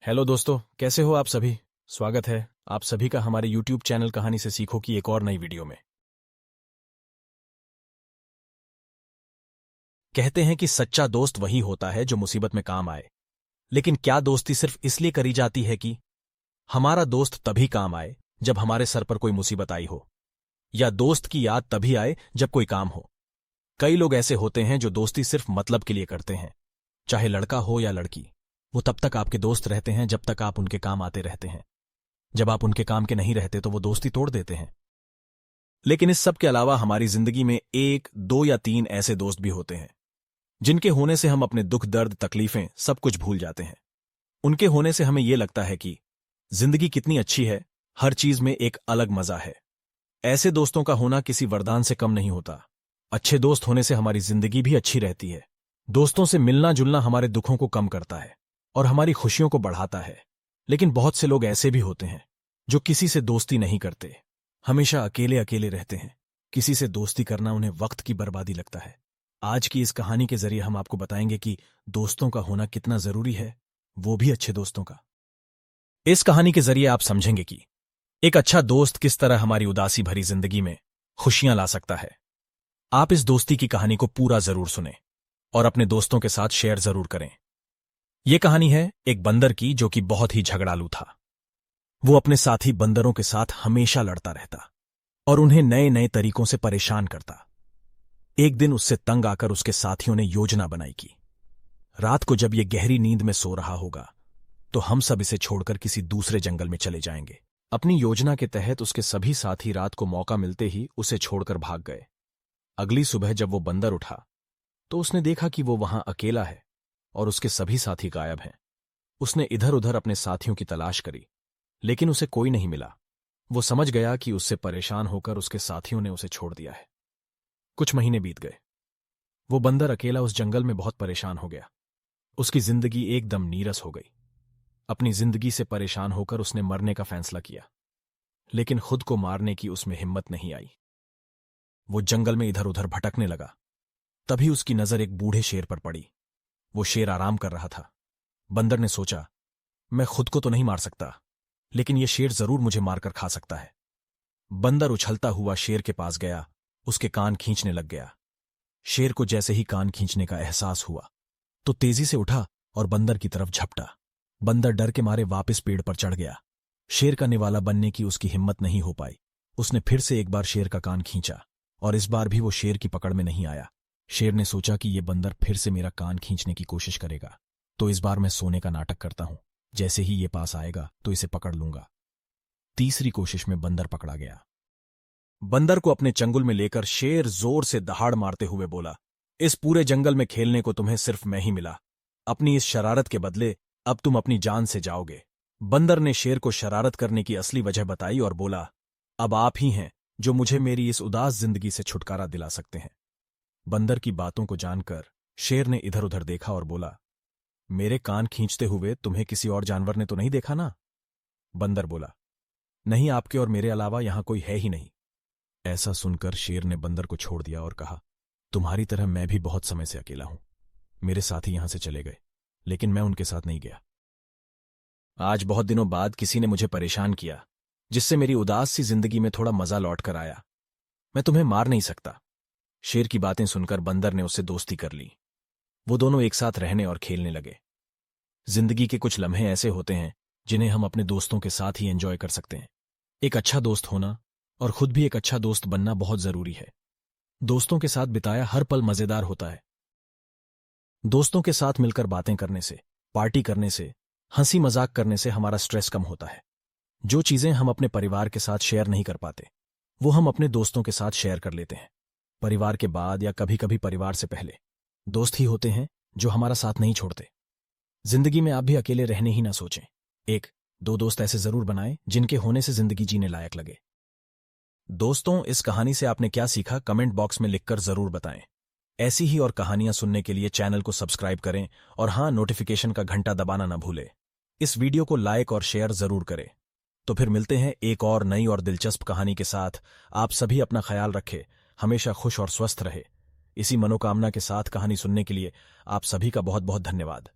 Hello दोस्तों, कैसे हो आप सभी। स्वागत है आप सभी का हमारे YouTube चैनल कहानी से सीखो की एक और नई वीडियो में। कहते हैं कि सच्चा दोस्त वही होता है जो मुसीबत में काम आए। लेकिन क्या दोस्ती सिर्फ इसलिए करी जाती है कि हमारा दोस्त तभी काम आए जब हमारे सर पर कोई मुसीबत आई हो, या दोस्त की याद तभी आए जब कोई काम हो। कई लोग ऐसे होते हैं जो दोस्ती सिर्फ मतलब के लिए करते हैं। चाहे लड़का हो या लड़की, वो तब तक आपके दोस्त रहते हैं जब तक आप उनके काम आते रहते हैं। जब आप उनके काम के नहीं रहते तो वो दोस्ती तोड़ देते हैं। लेकिन इस सब के अलावा हमारी जिंदगी में एक, दो या तीन ऐसे दोस्त भी होते हैं जिनके होने से हम अपने दुख, दर्द, तकलीफें सब कुछ भूल जाते हैं। उनके होने से हमें यह लगता है कि जिंदगी कितनी अच्छी है, हर चीज में एक अलग मजा है। ऐसे दोस्तों का होना किसी वरदान से कम नहीं होता। अच्छे दोस्त होने से हमारी जिंदगी भी अच्छी रहती है। दोस्तों से मिलना जुलना हमारे दुखों को कम करता है और हमारी खुशियों को बढ़ाता है। लेकिन बहुत से लोग ऐसे भी होते हैं जो किसी से दोस्ती नहीं करते, हमेशा अकेले अकेले रहते हैं। किसी से दोस्ती करना उन्हें वक्त की बर्बादी लगता है। आज की इस कहानी के जरिए हम आपको बताएंगे कि दोस्तों का होना कितना जरूरी है, वो भी अच्छे दोस्तों का। इस कहानी के जरिए आप समझेंगे कि एक अच्छा दोस्त किस तरह हमारी उदासी भरी जिंदगी में खुशियां ला सकता है। आप इस दोस्ती की कहानी को पूरा जरूर सुनें और अपने दोस्तों के साथ शेयर जरूर करें। यह कहानी है एक बंदर की जो कि बहुत ही झगड़ालू था। वो अपने साथी बंदरों के साथ हमेशा लड़ता रहता और उन्हें नए नए तरीकों से परेशान करता। एक दिन उससे तंग आकर उसके साथियों ने योजना बनाई कि रात को जब ये गहरी नींद में सो रहा होगा तो हम सब इसे छोड़कर किसी दूसरे जंगल में चले जाएंगे। अपनी योजना के तहत उसके सभी साथी रात को मौका मिलते ही उसे छोड़कर भाग गए। अगली सुबह जब वो बंदर उठा तो उसने देखा कि वो वहां अकेला है और उसके सभी साथी गायब हैं। उसने इधर उधर अपने साथियों की तलाश करी, लेकिन उसे कोई नहीं मिला। वो समझ गया कि उससे परेशान होकर उसके साथियों ने उसे छोड़ दिया है। कुछ महीने बीत गए। वो बंदर अकेला उस जंगल में बहुत परेशान हो गया। उसकी जिंदगी एकदम नीरस हो गई। अपनी जिंदगी से परेशान होकर उसने मरने का फैसला किया, लेकिन खुद को मारने की उसमें हिम्मत नहीं आई। वो जंगल में इधर उधर भटकने लगा। तभी उसकी नजर एक बूढ़े शेर पर पड़ी। वो शेर आराम कर रहा था। बंदर ने सोचा, मैं खुद को तो नहीं मार सकता, लेकिन यह शेर जरूर मुझे मारकर खा सकता है। बंदर उछलता हुआ शेर के पास गया, उसके कान खींचने लग गया। शेर को जैसे ही कान खींचने का एहसास हुआ तो तेजी से उठा और बंदर की तरफ झपटा। बंदर डर के मारे वापस पेड़ पर चढ़ गया। शेर का निवाला बनने की उसकी हिम्मत नहीं हो पाई। उसने फिर से एक बार शेर का कान खींचा और इस बार भी वो शेर की पकड़ में नहीं आया। शेर ने सोचा कि यह बंदर फिर से मेरा कान खींचने की कोशिश करेगा, तो इस बार मैं सोने का नाटक करता हूं। जैसे ही ये पास आएगा तो इसे पकड़ लूंगा। तीसरी कोशिश में बंदर पकड़ा गया। बंदर को अपने चंगुल में लेकर शेर जोर से दहाड़ मारते हुए बोला, इस पूरे जंगल में खेलने को तुम्हें सिर्फ मैं ही मिला। अपनी इस शरारत के बदले अब तुम अपनी जान से जाओगे। बंदर ने शेर को शरारत करने की असली वजह बताई और बोला, अब आप ही हैं जो मुझे मेरी इस उदास जिंदगी से छुटकारा दिला सकते हैं। बंदर की बातों को जानकर शेर ने इधर उधर देखा और बोला, मेरे कान खींचते हुए तुम्हें किसी और जानवर ने तो नहीं देखा ना? बंदर बोला, नहीं, आपके और मेरे अलावा यहां कोई है ही नहीं। ऐसा सुनकर शेर ने बंदर को छोड़ दिया और कहा, तुम्हारी तरह मैं भी बहुत समय से अकेला हूं। मेरे साथी यहां से चले गए, लेकिन मैं उनके साथ नहीं गया। आज बहुत दिनों बाद किसी ने मुझे परेशान किया, जिससे मेरी उदास सी जिंदगी में थोड़ा मजा लौट कर आया। मैं तुम्हें मार नहीं सकता। शेर की बातें सुनकर बंदर ने उससे दोस्ती कर ली। वो दोनों एक साथ रहने और खेलने लगे। जिंदगी के कुछ लम्हे ऐसे होते हैं जिन्हें हम अपने दोस्तों के साथ ही एंजॉय कर सकते हैं। एक अच्छा दोस्त होना और खुद भी एक अच्छा दोस्त बनना बहुत जरूरी है। दोस्तों के साथ बिताया हर पल मजेदार होता है। दोस्तों के साथ मिलकर बातें करने से, पार्टी करने से, हंसी मजाक करने से हमारा स्ट्रेस कम होता है। जो चीजें हम अपने परिवार के साथ शेयर नहीं कर पाते, वो हम अपने दोस्तों के साथ शेयर कर लेते हैं। परिवार के बाद या कभी कभी परिवार से पहले दोस्त ही होते हैं जो हमारा साथ नहीं छोड़ते। जिंदगी में आप भी अकेले रहने ही ना सोचें। एक दो दोस्त ऐसे जरूर बनाएं जिनके होने से जिंदगी जीने लायक लगे। दोस्तों, इस कहानी से आपने क्या सीखा कमेंट बॉक्स में लिखकर जरूर बताएं। ऐसी ही और कहानियां सुनने के लिए चैनल को सब्सक्राइब करें और हां, नोटिफिकेशन का घंटा दबाना ना भूलें। इस वीडियो को लाइक और शेयर जरूर करें। तो फिर मिलते हैं एक और नई और दिलचस्प कहानी के साथ। आप सभी अपना ख्याल रखें, हमेशा खुश और स्वस्थ रहे। इसी मनोकामना के साथ कहानी सुनने के लिए आप सभी का बहुत बहुत धन्यवाद।